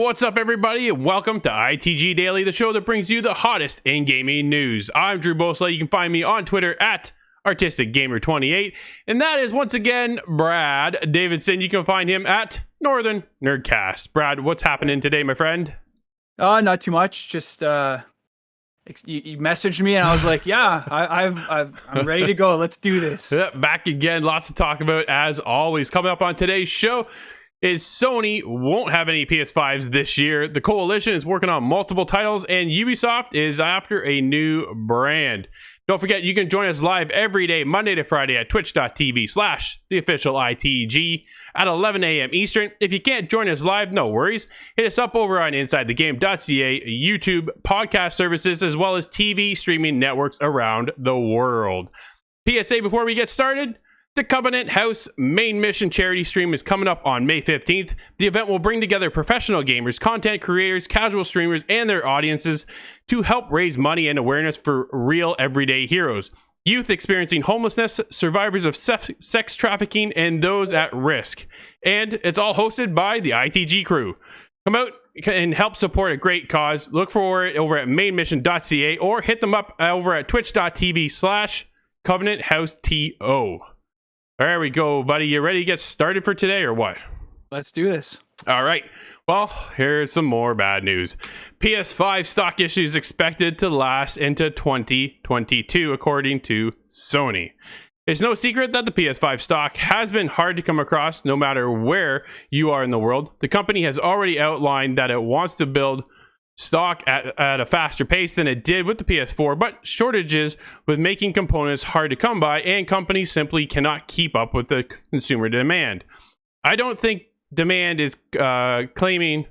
What's up, everybody, and welcome to ITG Daily, the show that brings you the hottest in gaming news. I'm Drew Bosley. You can find me on Twitter at ArtisticGamer28, and that is once again Brad Davidson. You can find him at Northern Nerdcast. Brad, what's happening today, my friend? Not too much. Just you messaged me, and I was like, "Yeah, I'm ready to go. Let's do this." Back again. Lots to talk about as always. Coming up on today's show is Sony won't have any PS5s this year. The Coalition is working on multiple titles, and Ubisoft is after a new brand. Don't forget, you can join us live every day, Monday to Friday at twitch.tv/theofficialITG at 11 a.m. Eastern. If you can't join us live, no worries. Hit us up over on InsideTheGame.ca, YouTube, podcast services, as well as TV streaming networks around the world. PSA before we get started. The Covenant House main mission charity stream is coming up on May 15th. The event will bring together professional gamers, content creators, casual streamers, and their audiences to help raise money and awareness for real everyday heroes, youth experiencing homelessness, survivors of sex trafficking, and those at risk. And it's all hosted by the ITG crew. Come out and help support a great cause. Look for it over at mainmission.ca or hit them up over at twitch.tv/CovenantHouseTO. There we go, buddy. You ready to get started for today or what? Let's do this. All right. Well, here's some more bad news. PS5 stock issues expected to last into 2022, according to Sony. It's no secret that the PS5 stock has been hard to come across no matter where you are in the world. The company has already outlined that it wants to build stock at a faster pace than it did with the PS4, but shortages with making components hard to come by, and companies simply cannot keep up with the consumer demand. I don't think demand is calming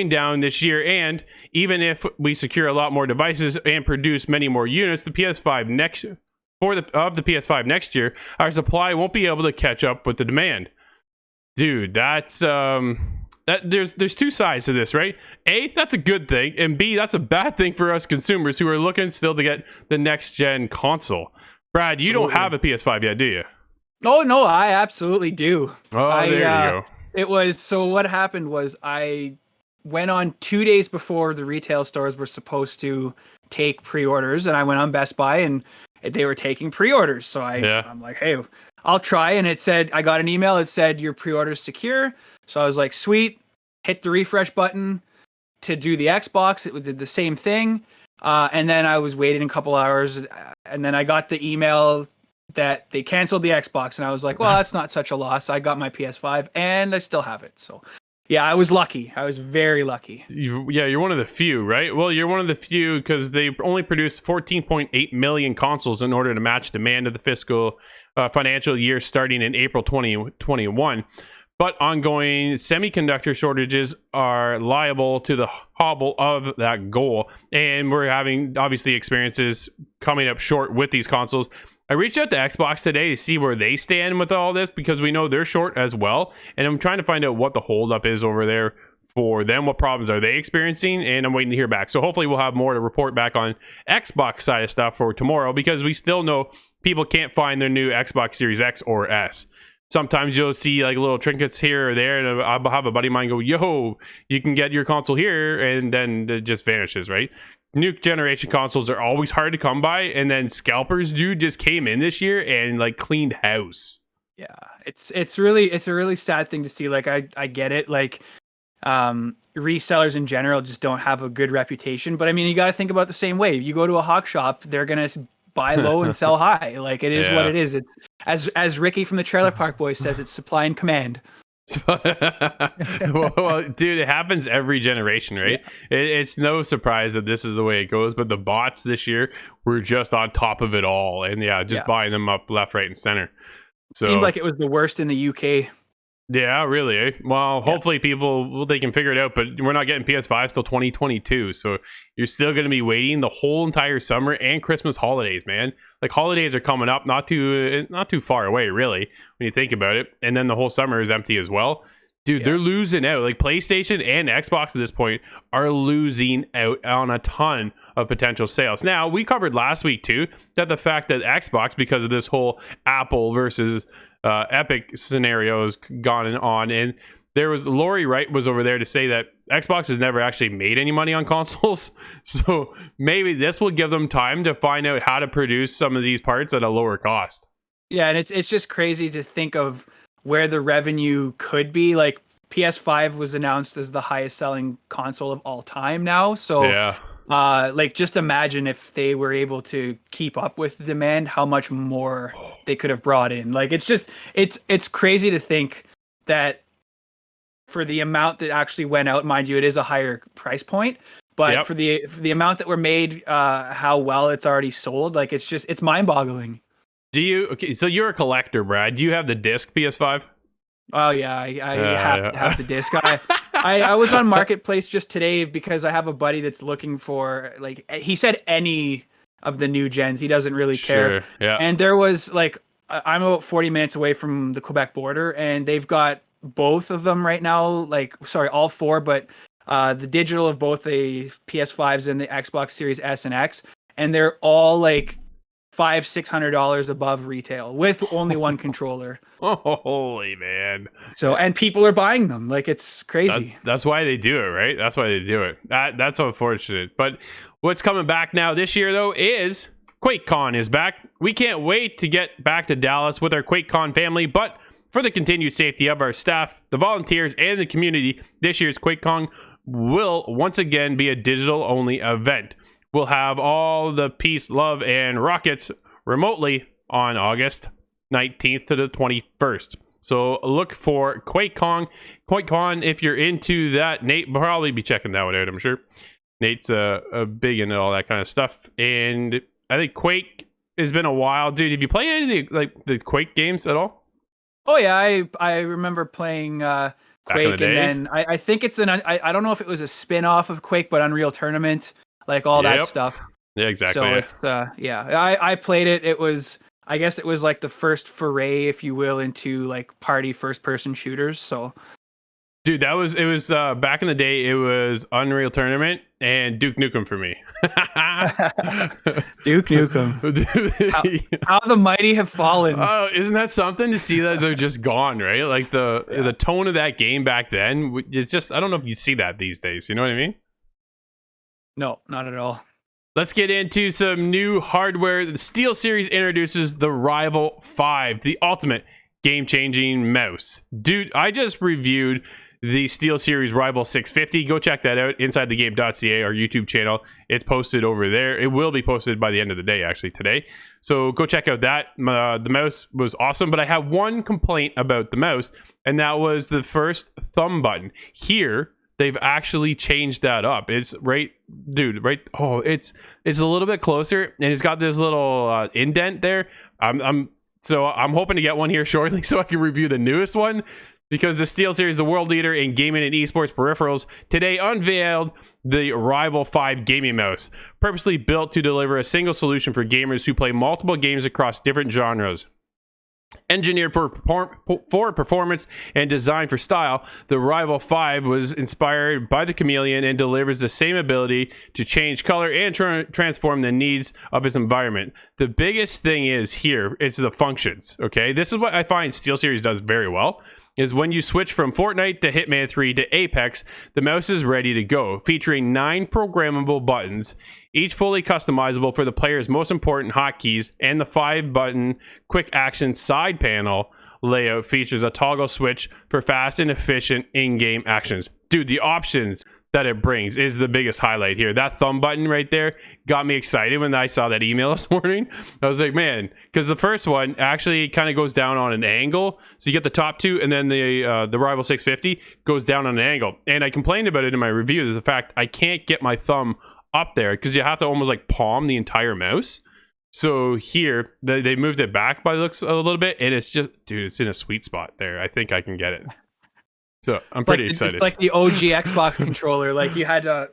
down this year, and even if we secure a lot more devices and produce many more units, the PS5 next year, our supply won't be able to catch up with the demand. Dude, that's there's two sides to this, right? A, that's a good thing, and B, that's a bad thing for us consumers who are looking still to get the next gen console. Brad, you don't have a PS5 yet, do you? Oh no, I absolutely do. There you go. It was so. What happened was I went on 2 days before the retail stores were supposed to take pre-orders, and I went on Best Buy and they were taking pre-orders. So I'm like, hey, I'll try. And it said, I got an email. It said your pre-order's secure. So I was like, sweet. Hit the refresh button to do the Xbox. It did the same thing. And then I was waiting a couple hours. And then I got the email that they canceled the Xbox. And I was like, well, that's not such a loss. I got my PS5 and I still have it. So yeah, I was lucky. I was very lucky. You're one of the few, right? Well, you're one of the few because they only produced 14.8 million consoles in order to match demand of the fiscal financial year starting in April 2021. But ongoing semiconductor shortages are liable to the hobble of that goal. And we're having, obviously, experiences coming up short with these consoles. I reached out to Xbox today to see where they stand with all this because we know they're short as well. And I'm trying to find out what the holdup is over there for them. What problems are they experiencing? And I'm waiting to hear back. So hopefully we'll have more to report back on Xbox side of stuff for tomorrow because we still know people can't find their new Xbox Series X or S. Sometimes you'll see like little trinkets here or there, and I'll have a buddy of mine go, yo, you can get your console here, and then it just vanishes, right? New generation consoles are always hard to come by, and then scalpers just came in this year and like cleaned house. Yeah, it's a really sad thing to see. Like I get it, like resellers in general just don't have a good reputation, but I mean you got to think about it the same way. You go to a hawk shop, they're gonna buy low and sell high. Like it is what it is. It's as Ricky from the Trailer Park Boys says, it's supply and command. well, dude, it happens every generation, right? Yeah. It's no surprise that this is the way it goes, but the bots this year were just on top of it all, and buying them up left, right, and center. So seemed like it was the worst in the UK. Yeah, really. Eh? Well, hopefully they can figure it out, but we're not getting PS5s till 2022, so you're still going to be waiting the whole entire summer and Christmas holidays, man. Like holidays are coming up, not too far away, really, when you think about it. And then the whole summer is empty as well. Dude, they're losing out. Like PlayStation and Xbox at this point are losing out on a ton of potential sales. Now, we covered last week too that the fact that Xbox, because of this whole Apple versus Epic scenario has gone on, and there was Lori Wright was over there to say that Xbox has never actually made any money on consoles, so maybe this will give them time to find out how to produce some of these parts at a lower cost. Yeah, and it's just crazy to think of where the revenue could be. Like PS5 was announced as the highest selling console of all time now. So yeah. Like just imagine if they were able to keep up with the demand, how much more they could have brought in. Like it's crazy to think that for the amount that actually went out, mind you, it is a higher price point, but for the amount that were made, how well it's already sold, like it's mind-boggling. So you're a collector, Brad. Do you have the disc PS5? Oh yeah, I have to have the disc. I was on Marketplace just today because I have a buddy that's looking for, like, he said any of the new gens. He doesn't really care. Sure, yeah. And there was like, I'm about 40 minutes away from the Quebec border, and they've got both of them right now. Like, sorry, all four, but the digital of both the PS5s and the Xbox Series S and X, and they're all like $500-$600 above retail with only one controller. Oh, holy man. So, and people are buying them. Like, it's crazy. That's why they do it, right? That's why they do it. That's unfortunate. But what's coming back now this year, though, is QuakeCon is back. We can't wait to get back to Dallas with our QuakeCon family, but for the continued safety of our staff, the volunteers, and the community, this year's QuakeCon will once again be a digital-only event. We'll have all the peace, love, and rockets remotely on August 19th to the 21st. So look for QuakeCon if you're into that. Nate will probably be checking that one out, I'm sure. Nate's big into all that kind of stuff. And I think Quake has been a while. Dude, have you played any of the Quake games at all? Oh, yeah. I remember playing Quake. And then I think it's I don't know if it was a spin-off of Quake, but Unreal Tournament. Like all that stuff. Yeah, exactly. So it's I played it. I guess it was like the first foray, if you will, into like party first person shooters. So dude, it was back in the day, it was Unreal Tournament and Duke Nukem for me. Duke Nukem. How the mighty have fallen. Oh, isn't that something to see that they're just gone, right? Like the tone of that game back then, it's just, I don't know if you see that these days. You know what I mean? No, not at all. Let's get into some new hardware. The SteelSeries introduces the Rival 5, the ultimate game-changing mouse. Dude, I just reviewed the SteelSeries Rival 650. Go check that out, InsideTheGame.ca, our YouTube channel. It's posted over there. It will be posted by the end of the day, actually, today. So go check out that. The mouse was awesome, but I have one complaint about the mouse, and that was the first thumb button. Here, they've actually changed that up. It's right, dude, right. Oh, it's a little bit closer, and it's got this little indent there. I'm hoping to get one here shortly so I can review the newest one, because the SteelSeries, the world leader in gaming and esports peripherals, today unveiled the Rival 5 gaming mouse, purposely built to deliver a single solution for gamers who play multiple games across different genres. Engineered for performance and designed for style, the Rival 5 was inspired by the Chameleon and delivers the same ability to change color and transform the needs of its environment. The biggest thing is here is the functions, okay? This is what I find SteelSeries does very well, is when you switch from Fortnite to Hitman 3 to Apex, the mouse is ready to go, featuring 9 programmable buttons, each fully customizable for the player's most important hotkeys, and the 5-button quick action side panel layout features a toggle switch for fast and efficient in-game actions. Dude, the options that it brings is the biggest highlight here. That thumb button right there got me excited when I saw that email this morning. I was like, man, because the first one actually kind of goes down on an angle. So you get the top two, and then the Rival 650 goes down on an angle. And I complained about it in my review. There's the fact I can't get my thumb up there because you have to almost like palm the entire mouse. So here, they moved it back by the looks a little bit, and it's just, dude, it's in a sweet spot there. I think I can get it. So I'm pretty excited. It's like the OG Xbox controller. Like you had to.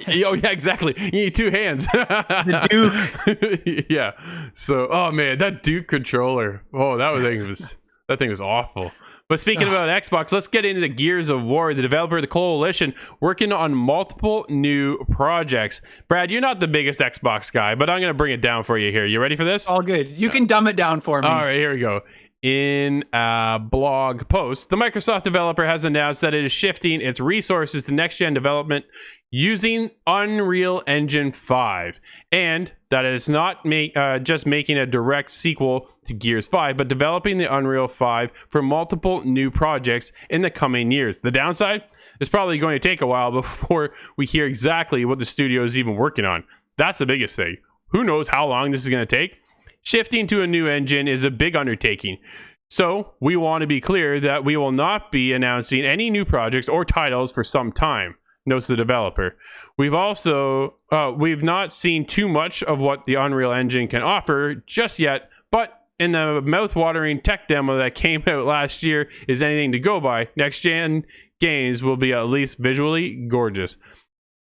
Oh yeah, exactly. You need 2 hands. The Duke. Yeah. So, oh man, that Duke controller. Oh, that thing was awful. But speaking about Xbox, let's get into the Gears of War. The developer of the Coalition working on multiple new projects. Brad, you're not the biggest Xbox guy, but I'm going to bring it down for you here. You ready for this? All good. You can dumb it down for me. All right, here we go. in a blog post. The Microsoft developer has announced that it is shifting its resources to next-gen development using Unreal Engine 5, and that it's not just making a direct sequel to Gears 5, but developing the Unreal 5 for multiple new projects in the coming years. The downside is probably going to take a while before we hear exactly what the studio is even working on. That's the biggest thing. Who knows how long this is going to take? Shifting to a new engine is a big undertaking. So we want to be clear that we will not be announcing any new projects or titles for some time, notes the developer. We've not seen too much of what the Unreal Engine can offer just yet, but in the mouth-watering tech demo that came out last year is anything to go by. Next-gen games will be at least visually gorgeous.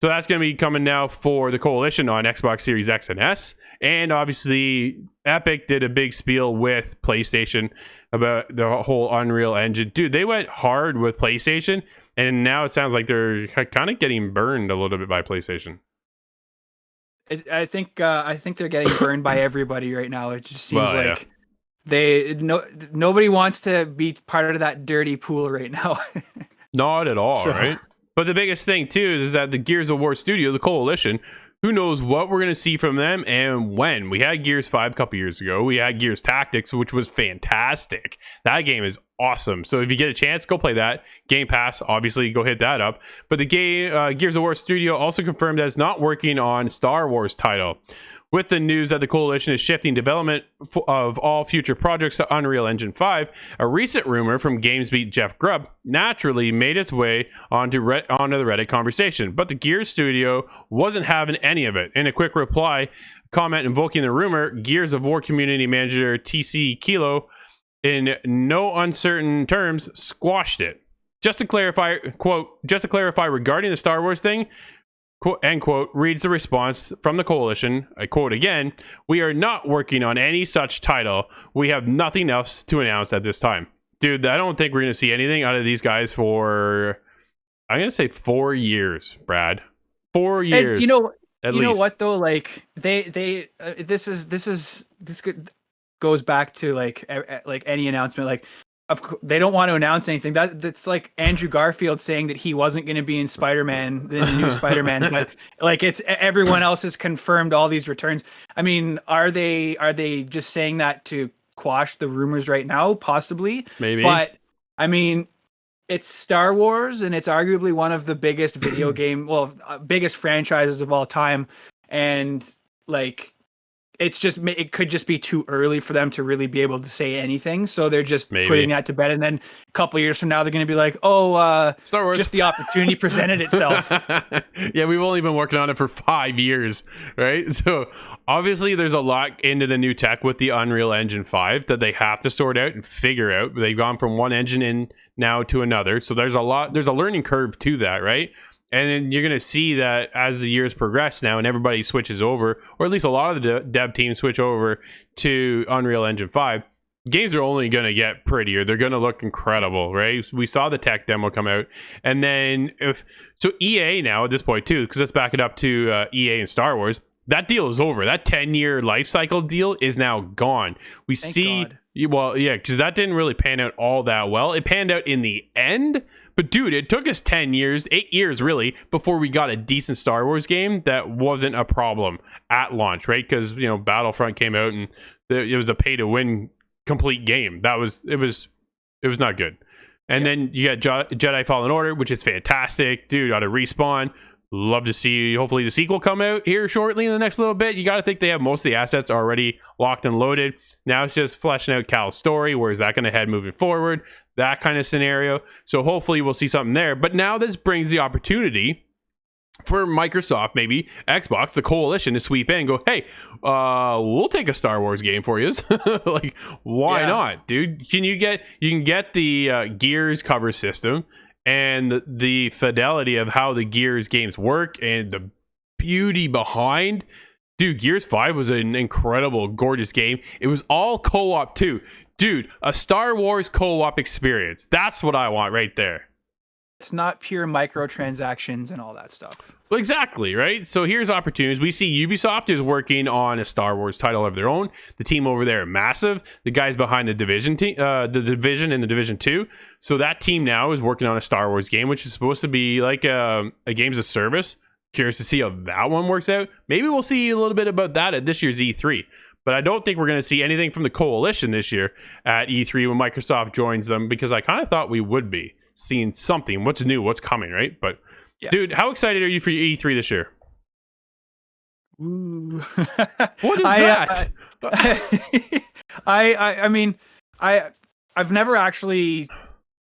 So that's going to be coming now for the Coalition on Xbox Series X and S. And obviously, Epic did a big spiel with PlayStation about the whole Unreal Engine. Dude, they went hard with PlayStation, and now it sounds like they're kind of getting burned a little bit by PlayStation. I think they're getting burned by everybody right now. It just seems nobody wants to be part of that dirty pool right now. Not at all, right? But the biggest thing, too, is that the Gears of War studio, the Coalition, who knows what we're going to see from them and when. We had Gears 5 a couple years ago. We had Gears Tactics, which was fantastic. That game is awesome. So if you get a chance, go play that. Game Pass, obviously, go hit that up. But the Gears of War studio also confirmed that it's not working on Star Wars title. With the news that the Coalition is shifting development of all future projects to Unreal Engine 5, a recent rumor from GamesBeat Jeff Grubb naturally made its way onto the Reddit conversation. But the Gears studio wasn't having any of it. In a quick reply comment invoking the rumor, Gears of War community manager TC Kilo, in no uncertain terms, squashed it. Just to clarify, regarding the Star Wars thing, end quote, reads the response from the Coalition. I quote again, "We are not working on any such title. We have nothing else to announce at this time." Dude, I don't think we're going to see anything out of these guys for, I'm going to say 4 years, Brad. 4 years. And you know what though? Like this goes back to like any announcement. Like, they don't want to announce anything. That's like Andrew Garfield saying that he wasn't going to be in Spider-Man, the new Spider-Man, but like it's everyone else has confirmed all these returns. I mean, are they just saying that to quash the rumors right now? Possibly, maybe. But I mean, it's Star Wars, and it's arguably one of the biggest biggest franchises of all time, and like, it could just be too early for them to really be able to say anything. So they're just putting that to bed. And then a couple of years from now, they're going to be like, Star Wars, just the opportunity presented itself. Yeah, we've only been working on it for 5 years, right? So obviously there's a lot into the new tech with the Unreal Engine 5 that they have to sort out and figure out. They've gone from one engine in now to another. So there's a learning curve to that, right? And then you're going to see that as the years progress now and everybody switches over, or at least a lot of the dev teams switch over to Unreal Engine 5, games are only going to get prettier. They're going to look incredible, right? We saw the tech demo come out. And then EA now at this point too, because let's back it up to EA and Star Wars, that deal is over. That 10-year life cycle deal is now gone. Thank God. Well, yeah, because that didn't really pan out all that well. It panned out in the end. But dude, it took us 10 years, 8 years really, before we got a decent Star Wars game that wasn't a problem at launch, right? Because, Battlefront came out and it was a pay-to-win complete game. It was not good. And then you got Jedi Fallen Order, which is fantastic. Dude, out of Respawn. Love to see, hopefully, the sequel come out here shortly in the next little bit. You got to think they have most of the assets already locked and loaded. Now it's just fleshing out Cal's story. Where is that going to head moving forward? That kind of scenario. So hopefully we'll see something there. But now this brings the opportunity for Microsoft, maybe Xbox, the Coalition, to sweep in and go, hey, we'll take a Star Wars game for you. Like, why not, dude? You can get the Gears cover system and the fidelity of how the Gears games work and the beauty behind. Dude, Gears 5 was an incredible, gorgeous game. It was all co-op too. Dude, a Star Wars co-op experience. That's what I want right there. it's not pure microtransactions and all that stuff. Well, exactly, right? So here's opportunities. We see Ubisoft is working on a Star Wars title of their own. The team over there are massive. The guys behind the Division team, the Division and the Division 2. So that team now is working on a Star Wars game, which is supposed to be like a games of service. Curious to see how that one works out. Maybe we'll see a little bit about that at this year's E3. But I don't think we're going to see anything from the Coalition this year at E3 when Microsoft joins them, because I kind of thought we would be seeing something. What's new? What's coming, right? But, yeah. Dude, how excited are you for your E3 this year? Ooh. What is that? I mean, I've never actually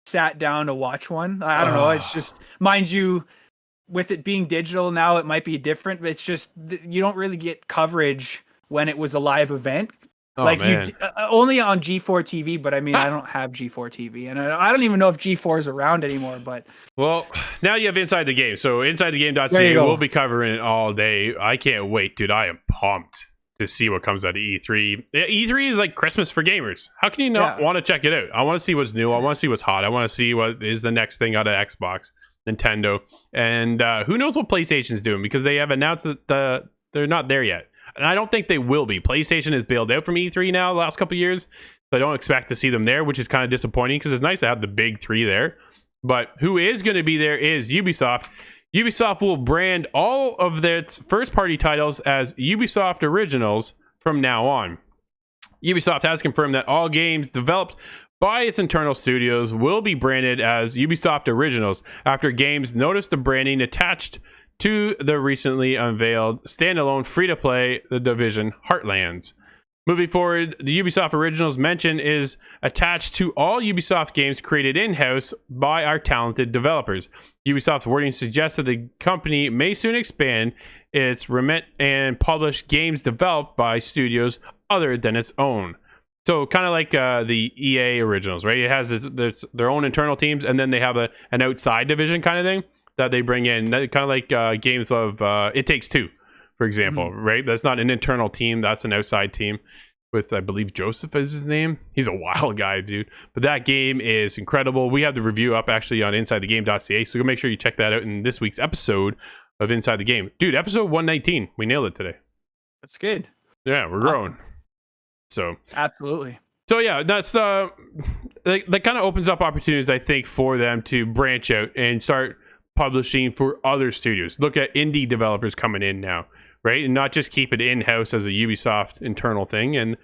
sat down to watch one. I don't know. It's just, mind you, with it being digital now, it might be different, but it's just, you don't really get coverage when it was a live event. Like you only on G4 TV, but I mean, I don't have G4 TV, and I don't even know if G4 is around anymore. But well, now you have Inside the Game, so InsideTheGame.ca we'll be covering it all day. I can't wait, dude. I am pumped to see what comes out of E3. E3 is like Christmas for gamers. How can you not want to check it out? I want to see what's new. I want to see what's hot. I want to see what is the next thing out of Xbox, Nintendo, and who knows what PlayStation's doing, because they have announced that they're not there yet. And I don't think they will be. PlayStation has bailed out from E3 now the last couple of years. So I don't expect to see them there, which is kind of disappointing, because it's nice to have the big three there. But who is going to be there is Ubisoft. Ubisoft will brand all of their first-party titles as Ubisoft Originals from now on. Ubisoft has confirmed that all games developed by its internal studios will be branded as Ubisoft Originals after games noticed the branding attached to the recently unveiled standalone free-to-play The Division Heartlands. Moving forward, the Ubisoft Originals mention is attached to all Ubisoft games created in-house by our talented developers. Ubisoft's wording suggests that the company may soon expand its remit and publish games developed by studios other than its own. So kind of like the EA Originals, right? It has their own internal teams, and then they have an outside division kind of thing that they bring in, kind of like games of It Takes Two, for example, right? That's not an internal team. That's an outside team with, I believe, Joseph is his name. He's a wild guy, dude. But that game is incredible. We have the review up actually on InsideTheGame.ca, so go make sure you check that out in this week's episode of Inside the Game. Dude, episode 119. We nailed it today. That's good. Yeah, we're growing. So absolutely. So yeah, that's that kind of opens up opportunities, I think, for them to branch out and start publishing for other studios. Look at indie developers coming in now, right? And not just keep it in-house as a Ubisoft internal thing. And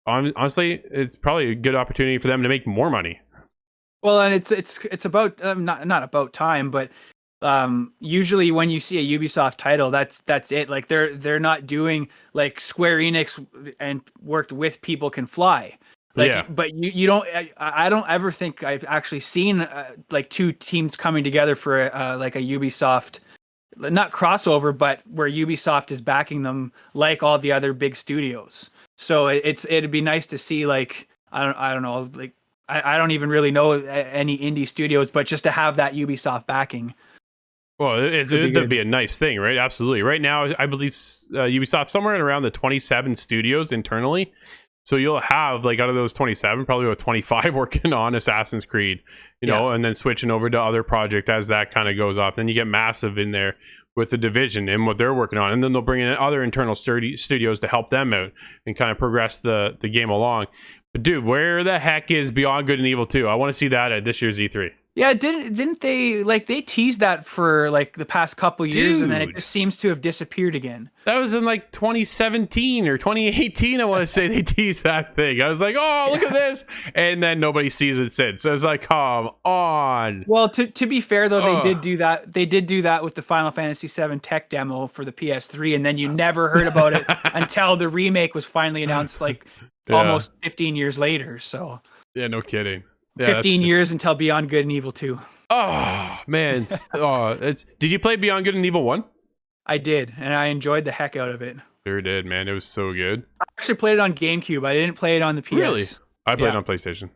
honestly, it's probably a good opportunity for them to make more money. Well, and it's about not about time, but usually when you see a Ubisoft title, that's it. Like they're not doing like Square Enix and worked with People Can Fly. Like, but you don't. I don't ever think I've actually seen like two teams coming together for like a Ubisoft, not crossover, but where Ubisoft is backing them like all the other big studios. So it'd be nice to see, like I don't know, like I don't even really know any indie studios, but just to have that Ubisoft backing. Well, it'd be a nice thing, right? Absolutely. Right now, I believe Ubisoft somewhere around the 27 studios internally. So you'll have, like, out of those 27, probably about 25 working on Assassin's Creed, you know, and then switching over to other project as that kind of goes off. Then you get Massive in there with the Division and what they're working on. And then they'll bring in other internal studios to help them out and kind of progress the game along. But, dude, where the heck is Beyond Good and Evil 2? I want to see that at this year's E3. Yeah, didn't they, like, they teased that for like the past couple years, and then it just seems to have disappeared again. That was in like 2017 or 2018, I want to say they teased that thing. I was like, oh, look at this, and then nobody sees it since. So it's like, come on. Well, to be fair though, they did do that. They did do that with the Final Fantasy VII tech demo for the PS3, and then you never heard about it until the remake was finally announced, like almost 15 years later. So yeah, no kidding. Yeah, 15 years until Beyond Good and Evil 2. Oh, man. Did you play Beyond Good and Evil 1? I did, and I enjoyed the heck out of it. Sure did, man. It was so good. I actually played it on GameCube. I didn't play it on the PS. Really? I played it on PlayStation.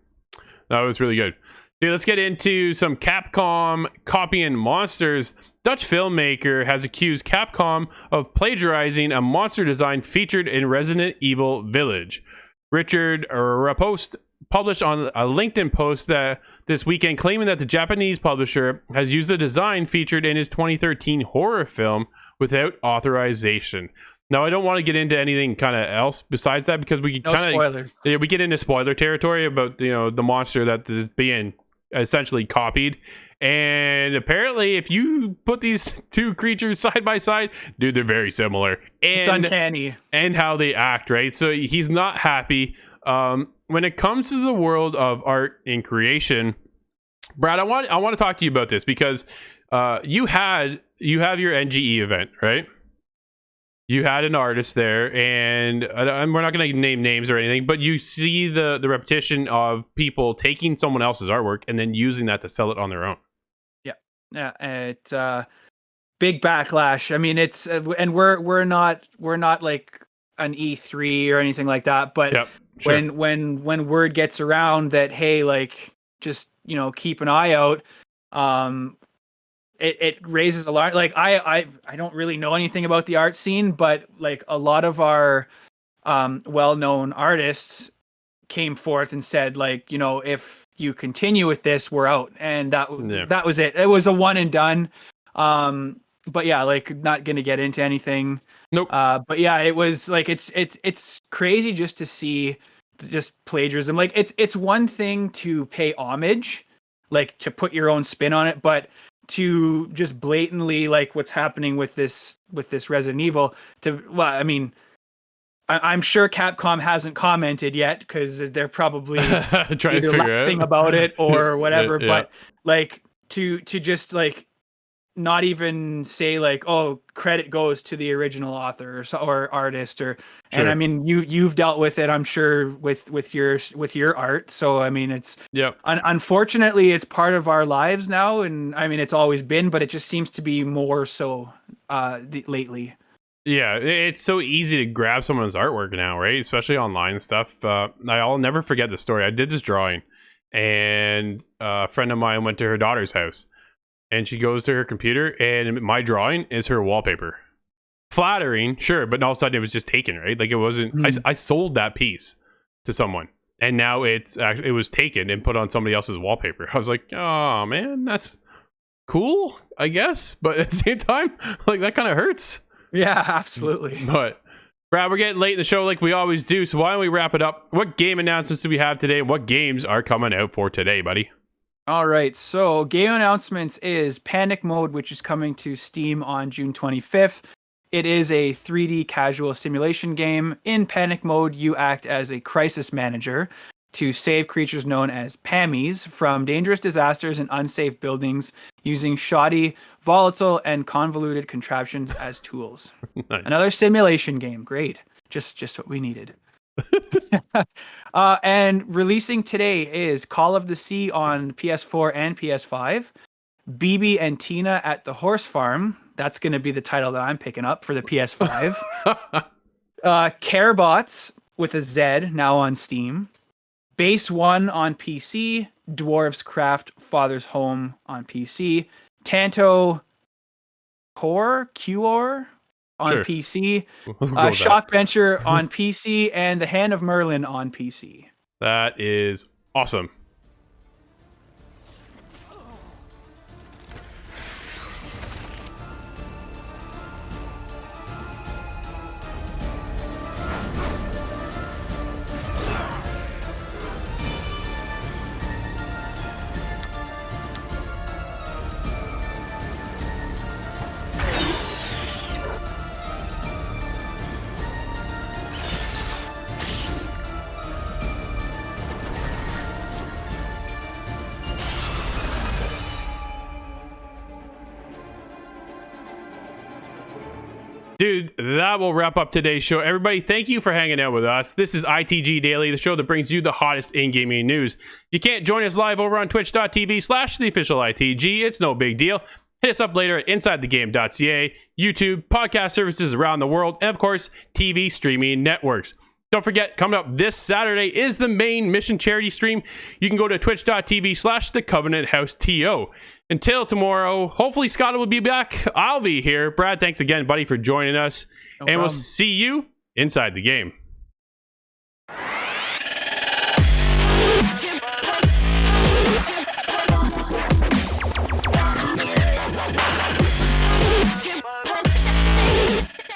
That was really good. Dude, let's get into some Capcom copying monsters. Dutch filmmaker has accused Capcom of plagiarizing a monster design featured in Resident Evil Village. Richard Rapost published on a LinkedIn post that this weekend, claiming that the Japanese publisher has used the design featured in his 2013 horror film without authorization. Now, I don't want to get into anything kind of else besides that, because we we get into spoiler territory about the monster that is being essentially copied. And apparently, if you put these two creatures side by side, dude, they're very similar. And, it's uncanny. And how they act, right? So he's not happy. When it comes to the world of art and creation, Brad, I want to talk to you about this, because you have your NGE event, right? You had an artist there, and we're not going to name names or anything, but you see the repetition of people taking someone else's artwork and then using that to sell it on their own. Yeah, it's big backlash. I mean, it's and we're not like an E3 or anything like that, but yep, sure. when word gets around that, hey, like, just keep an eye out, it raises alarm. Like, I don't really know anything about the art scene, but like a lot of our well-known artists came forth and said, like, if you continue with this, we're out. And that was it. It was a one and done. But yeah, like, not gonna get into anything. Nope. But yeah, it was like, it's crazy just to see just plagiarism. Like, it's one thing to pay homage, like to put your own spin on it, to just blatantly, like what's happening with this Resident Evil, I'm sure Capcom hasn't commented yet, because they're probably trying to laughing about it or whatever. Yeah. But like to just like not even say like, oh, credit goes to the original author or artist, or sure. And I mean, you've dealt with it, I'm sure, with your art. So I mean, it's unfortunately it's part of our lives now, and I mean, it's always been, but it just seems to be more so lately. Yeah, it's so easy to grab someone's artwork now, right? Especially online and stuff. I'll never forget the story. I did this drawing, and a friend of mine went to her daughter's house, and she goes to her computer, and my drawing is her wallpaper. Flattering, sure, but all of a sudden it was just taken, right? Like, it wasn't. I sold that piece to someone, and now it was taken and put on somebody else's wallpaper. I was like, oh man, that's cool, I guess, but at the same time, like, that kind of hurts. Yeah, absolutely. But Brad, we're getting late in the show like we always do, so why don't we wrap it up? What game announcements do we have today? What games are coming out for today, buddy? All right, so game announcements is Panic Mode, which is coming to Steam on June 25th. It is a 3D casual simulation game. In Panic Mode, you act as a crisis manager to save creatures known as PAMIs from dangerous disasters and unsafe buildings, using shoddy, volatile, and convoluted contraptions as tools. Nice. Another simulation game. Great. Just what we needed. And releasing today is Call of the Sea on PS4 and PS5. BB and Tina at the Horse Farm. That's going to be the title that I'm picking up for the PS5. Carebots with a Z, now on Steam. Base 1 on PC, Dwarves Craft Father's Home on PC, Tanto Core on PC, Shock Venture on PC, and The Hand of Merlin on PC. That is awesome. Dude, that will wrap up today's show. Everybody, thank you for hanging out with us. This is ITG Daily, the show that brings you the hottest in-gaming news. You can't join us live over on twitch.tv/theofficialitg. It's no big deal. Hit us up later at insidethegame.ca, YouTube, podcast services around the world, and of course, TV streaming networks. Don't forget, coming up this Saturday is the main mission charity stream. You can go to twitch.tv/thecovenanthouseto. Until tomorrow, hopefully Scott will be back. I'll be here. Brad, thanks again, buddy, for joining us. No problem. We'll see you inside the game.